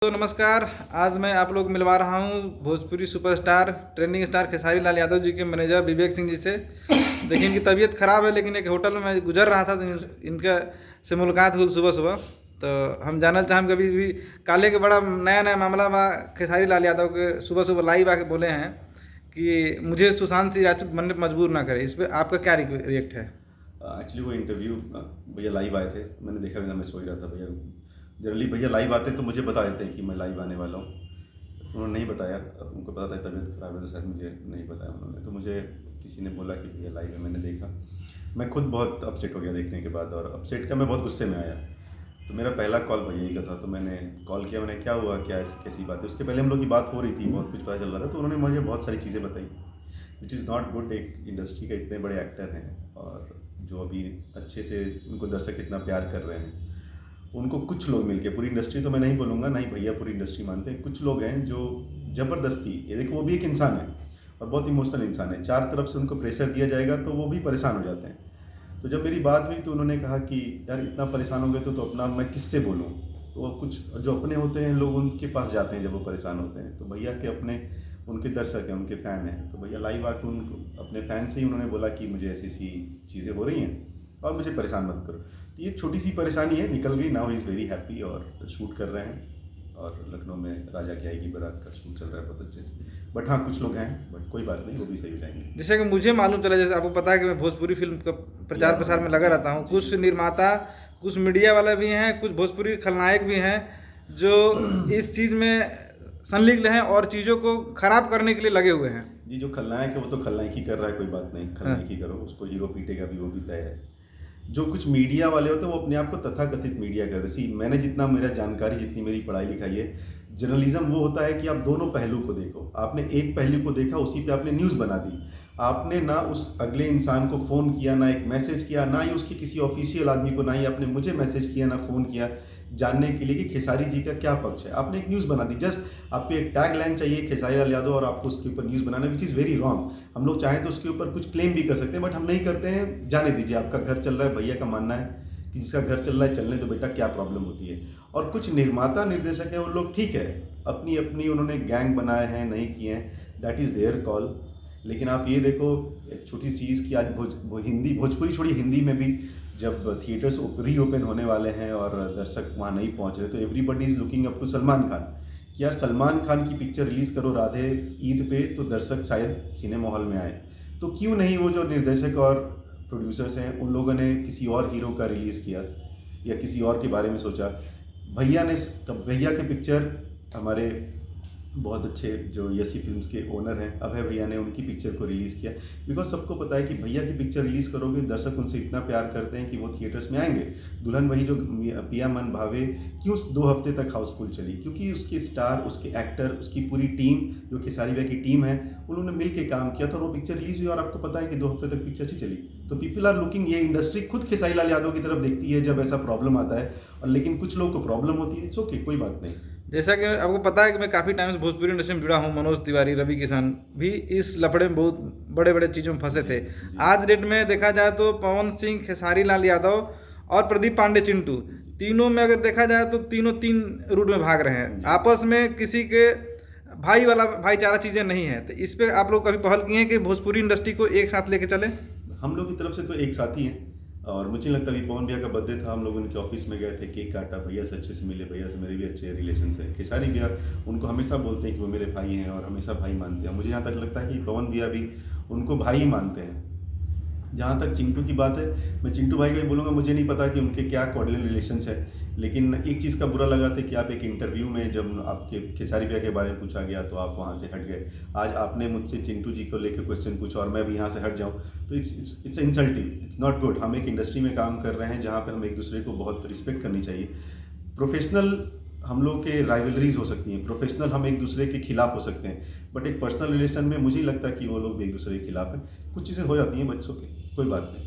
तो नमस्कार। आज मैं आप लोग मिलवा रहा हूँ Bhojpuri superstar trending star Khesari Lal Yadav ji के मैनेजर विवेक सिंह जी से। देखिए इनकी तबीयत खराब है, लेकिन एक होटल में मैं गुजर रहा था तो इनका से मुलाकात हुई सुबह सुबह। तो हम जानना चाहें कभी भी काले के बड़ा नया नया मामला बा खेसारी लाल यादव के सुबह सुबह लाइव आके बोले हैं कि मुझे सुशांत सिंह राजपूत बनने पर मजबूर ना करे। इस पर आपका क्या रिएक्ट है? एक्चुअली वो इंटरव्यू भैया लाइव आए थे, मैंने देखा भी ना, मैं सो ही रहा था। भैया जनरली भैया लाइव आते हैं तो मुझे बता देते हैं कि मैं लाइव आने वाला हूँ। उन्होंने नहीं बताया, उनको पता था तबीयत खराब है तो शायद मुझे नहीं बताया उन्होंने। तो मुझे किसी ने बोला कि भैया लाइव है, मैंने देखा। मैं खुद बहुत अपसेट हो गया देखने के बाद, और अपसेट का मैं बहुत गुस्से में आया। तो मेरा पहला कॉल भैया ही का था, तो मैंने कॉल किया, मैंने क्या हुआ, क्या कैसी बात है। उसके पहले हम लोग की बात हो रही थी, बहुत कुछ पता चल रहा था। तो उन्होंने मुझे बहुत सारी चीज़ें बताई विच इज़ नॉट गुड। एक इंडस्ट्री का इतने बड़े एक्टर हैं और जो अभी अच्छे से उनको दर्शक इतना प्यार कर रहे हैं, उनको कुछ लोग मिलके, पूरी इंडस्ट्री तो मैं नहीं बोलूँगा, ना ही भैया पूरी इंडस्ट्री मानते हैं, कुछ लोग हैं जो ज़बरदस्ती, ये देखो वो भी एक इंसान है और बहुत इमोशनल इंसान है, चार तरफ से उनको प्रेशर दिया जाएगा तो वो भी परेशान हो जाते हैं। तो जब मेरी बात हुई तो उन्होंने कहा कि यार इतना परेशान हो गए तो अपना मैं किससे बोलूँ। तो वो कुछ जो अपने होते हैं लोग उनके पास जाते हैं जब वो परेशान होते हैं। तो भैया के अपने उनके दर्शक हैं, उनके फ़ैन हैं। तो भैया लाइव आकर उनको अपने फ़ैन से ही उन्होंने बोला कि मुझे ऐसी ऐसी चीज़ें हो रही हैं और मुझे परेशान मत करो। तो ये छोटी सी परेशानी है, निकल गई। Now he is very happy और शूट कर रहे हैं, और लखनऊ में राजा की आएगी बारात का शूट चल रहा है बहुत अच्छे से। बट हाँ, कुछ लोग हैं, बट कोई बात नहीं, वो भी सही हो जाएंगे। जैसे कि मुझे मालूम चला, जैसे आपको पता है कि मैं भोजपुरी फिल्म का प्रचार प्रसार में लगा रहता हूँ। कुछ निर्माता, कुछ मीडिया वाले भी हैं, कुछ भोजपुरी खलनायक भी हैं जो इस चीज़ में संलिग्न हैं और चीज़ों को खराब करने के लिए लगे हुए हैं। जी, जो खलनायक है वो तो खलनायक ही कर रहा है, कोई बात नहीं, खलनायक ही करो, उसको हीरो पीटेगा भी, वो भी तय है। जो कुछ मीडिया वाले होते हैं वो अपने आप को तथाकथित मीडिया करते हैं। सी मैंने जितना, मेरा जानकारी जितनी, मेरी पढ़ाई लिखाई है, जर्नलिज्म वो होता है कि आप दोनों पहलू को देखो। आपने एक पहलू को देखा, उसी पे आपने न्यूज़ बना दी। आपने ना उस अगले इंसान को फ़ोन किया, ना एक मैसेज किया, ना ही उसके किसी ऑफिशियल आदमी को, ना ही आपने मुझे मैसेज किया, ना फ़ोन किया जानने के लिए कि खेसारी जी का क्या पक्ष है। आपने एक न्यूज़ बना दी। जस्ट आपको एक टैग लाइन चाहिए खेसारी लाल यादव और आपको उसके ऊपर news banana, which is very wrong. हम लोग चाहें तो उसके ऊपर कुछ क्लेम भी कर सकते हैं, बट हम नहीं करते हैं। जाने दीजिए, आपका घर चल रहा है, भैया का मानना है कि जिसका घर चल रहा है चलने दो बेटा, क्या प्रॉब्लम होती है। और कुछ निर्माता निर्देशक हैं, उन लोग ठीक है, अपनी अपनी उन्होंने गैंग बनाए हैं, नहीं किए हैं, दैट इज़ देयर कॉल। लेकिन आप ये देखो एक छोटी चीज़ कि आज भोजपुरी छोड़ी, हिंदी में भी जब थिएटर्स रीओपन होने वाले हैं और दर्शक वहाँ नहीं पहुँच रहे, तो everybody is looking up to Salman Khan कि यार सलमान खान की पिक्चर रिलीज़ करो राधे ईद पे, तो दर्शक शायद सिनेमा हॉल में आए। तो क्यों नहीं वो जो निर्देशक और प्रोड्यूसर्स हैं उन लोगों ने किसी और हीरो का रिलीज़ किया या किसी और के बारे में सोचा। भैया के पिक्चर हमारे बहुत अच्छे जो यशी फिल्म्स के ओनर हैं अभय भैया ने उनकी पिक्चर को रिलीज़ किया, बिकॉज सबको पता है कि भैया की पिक्चर रिलीज़ करोगे दर्शक उनसे इतना प्यार करते हैं कि वो थिएटर्स में आएंगे। दुल्हन वही जो पिया मन भावे क्यों 2 हफ्ते तक हाउसफुल चली, क्योंकि उसके स्टार, उसके एक्टर, उसकी पूरी टीम जो खेसारी भैया की टीम है, उन्होंने मिल के काम किया था और वो पिक्चर रिलीज़ हुई। और आपको पता है कि 2 हफ्ते तक पिक्चर अच्छी चली। तो पीपल आर लुकिंग, ये इंडस्ट्री खुद खेसारी लाल यादव की तरफ देखती है जब ऐसा प्रॉब्लम आता है, और लेकिन कुछ लोग को प्रॉब्लम होती है। इट्स ओके, कोई बात नहीं। जैसा कि आपको पता है कि मैं काफ़ी टाइम से भोजपुरी इंडस्ट्री में जुड़ा हूँ। मनोज तिवारी, रवि किशन भी इस लफड़े में बहुत बड़े बड़े चीज़ों में फंसे थे। आज डेट में देखा जाए तो पवन सिंह, खेसारी लाल यादव और प्रदीप पांडे, चिंटू, तीनों में अगर देखा जाए तो तीनों 3 रूट में भाग रहे हैं। आपस में किसी के भाई वाला भाईचारा चीज़ें नहीं है। तो इस पर आप लोग कभी पहल किए हैं कि भोजपुरी इंडस्ट्री को एक साथ लेके चले? हम लोग की तरफ से तो एक साथ ही हैं, और मुझे नहीं लगता अभी पवन भैया का बर्थडे था, हम लोग उनके ऑफिस में गए थे, केक काटा, भैया से अच्छे से मिले, भैया से मेरे भी अच्छे रिलेशन है। खेसारी भैया उनको हमेशा बोलते हैं कि वो मेरे भाई हैं और हमेशा भाई मानते हैं। मुझे यहाँ तक लगता है कि पवन भैया भी उनको भाई ही मानते हैं। जहाँ तक चिंटू की बात है, मैं चिंटू भाई को ही बोलूँगा, मुझे नहीं पता कि उनके क्या कॉर्डियल रिलेशंस है, लेकिन एक चीज़ का बुरा लगा था कि आप एक इंटरव्यू में जब आपके खेसारी भैया के बारे में पूछा गया तो आप वहाँ से हट गए। आज आपने मुझसे चिंटू जी को लेकर क्वेश्चन पूछा और मैं भी यहाँ से हट जाऊँ, तो it's insulting, it's not good. हम एक इंडस्ट्री में काम कर रहे हैं जहाँ पे हम एक दूसरे को बहुत रिस्पेक्ट करनी चाहिए। प्रोफेशनल हम लोग के राइवलरीज हो सकती हैं, प्रोफेशनल हम एक दूसरे के खिलाफ हो सकते हैं, बट एक पर्सनल रिलेशन में मुझे नहीं लगता कि वो लोग भी एक दूसरे के खिलाफ हैं। कुछ चीज़ें हो जाती हैं, बच्चों के, कोई बात नहीं।